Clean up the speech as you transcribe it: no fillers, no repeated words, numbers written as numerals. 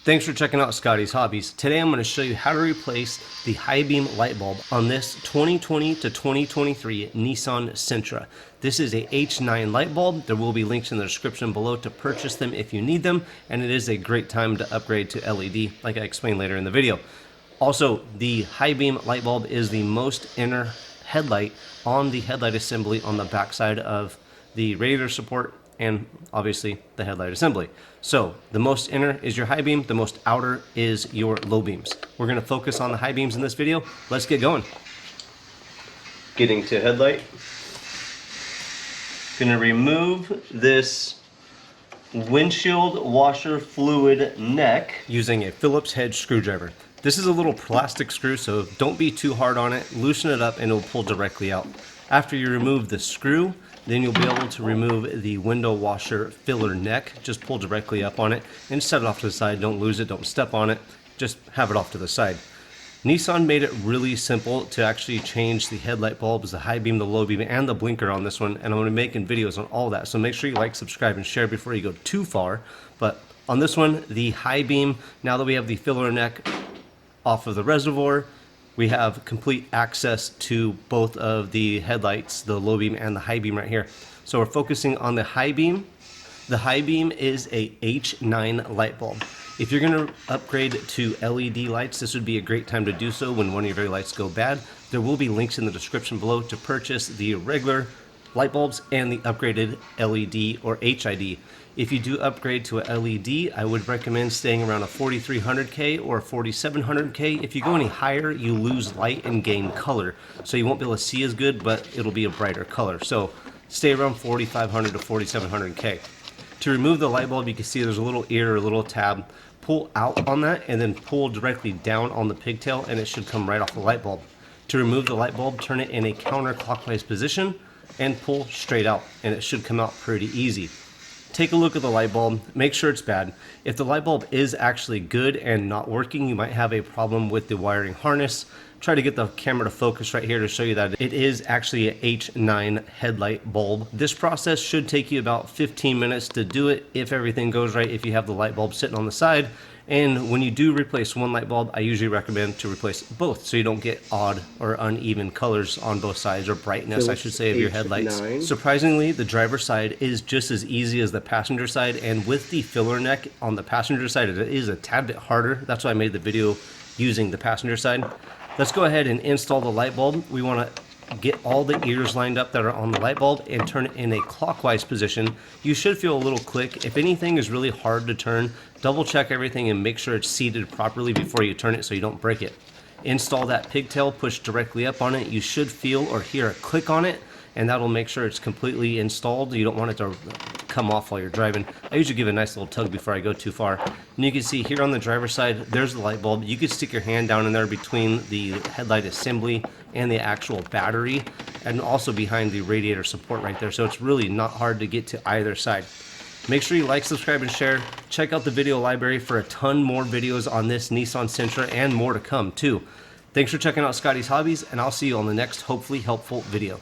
Thanks for checking out Scotty's Hobbies. Today I'm going to show you how to replace the high beam light bulb on this 2020 to 2023 Nissan Sentra. This is a H9 light bulb. There will be links in the description below to purchase them if you need them, and it is a great time to upgrade to LED like I explained later in the video. Also, the high beam light bulb is the most inner headlight on the headlight assembly on the backside of the radiator support and obviously the headlight assembly. So the most inner is your high beam, the most outer is your low beams. We're going to focus on the high beams in this video. Let's get going. Getting to headlight. Going to remove this windshield washer fluid neck using a Phillips head screwdriver. This is a little plastic screw, so don't be too hard on it. Loosen it up and it'll pull directly out. After you remove the screw, then you'll be able to remove the window washer filler neck. Just pull directly up on it and set it off to the side. Don't lose it, don't step on it, just have it off to the side. Nissan made it really simple to actually change the headlight bulbs, the high beam, the low beam, and the blinker on this one, and I'm going to be making videos on all that. So make sure you like, subscribe, and share before you go too far. But on this one, the high beam, now that we have the filler neck off of the reservoir, we have complete access to both of the headlights, the low beam and the high beam right here. So we're focusing on the high beam. The high beam is a H9 light bulb. If you're going to upgrade to LED lights, this would be a great time to do so when one of your lights go bad. There will be links in the description below to purchase the regular light bulbs and the upgraded LED or HID. If you do upgrade to a LED, I would recommend staying around a 4300K or 4700K. If you go any higher, you lose light and gain color. So you won't be able to see as good, but it'll be a brighter color. So stay around 4500 to 4700K. To remove the light bulb, you can see there's a little ear or a little tab. Pull out on that and then pull directly down on the pigtail and it should come right off the light bulb. To remove the light bulb, turn it in a counterclockwise position and pull straight out and it should come out pretty easy. Take a look at the light bulb, make sure it's bad. If the light bulb is actually good and not working, you might have a problem with the wiring harness. Try to get the camera to focus right here to show you that it is actually an H9 headlight bulb. This process should take you about 15 minutes to do it if everything goes right, if you have the light bulb sitting on the side. And when you do replace one light bulb, I usually recommend to replace both so you don't get odd or uneven colors on both sides, or brightness, I should say, of your headlights. Surprisingly, the driver's side is just as easy as the passenger side, and with the filler neck on the passenger side, it is a tad bit harder. That's why I made the video using the passenger side. Let's go ahead and install the light bulb. We want to get all the ears lined up that are on the light bulb and turn it in a clockwise position. You should feel a little click. If anything is really hard to turn, double check everything and make sure it's seated properly before you turn it so you don't break it. Install that pigtail, push directly up on it. You should feel or hear a click on it, and that'll make sure it's completely installed. You don't want it to come off while you're driving. I usually give a nice little tug before I go too far. And you can see here on the driver's side, there's the light bulb. You could stick your hand down in there between the headlight assembly and the actual battery, and also behind the radiator support right there. So it's really not hard to get to either side. Make sure you like, subscribe, and share. Check out the video library for a ton more videos on this Nissan Sentra and more to come too. Thanks for checking out Scotty's Hobbies, and I'll see you on the next hopefully helpful video.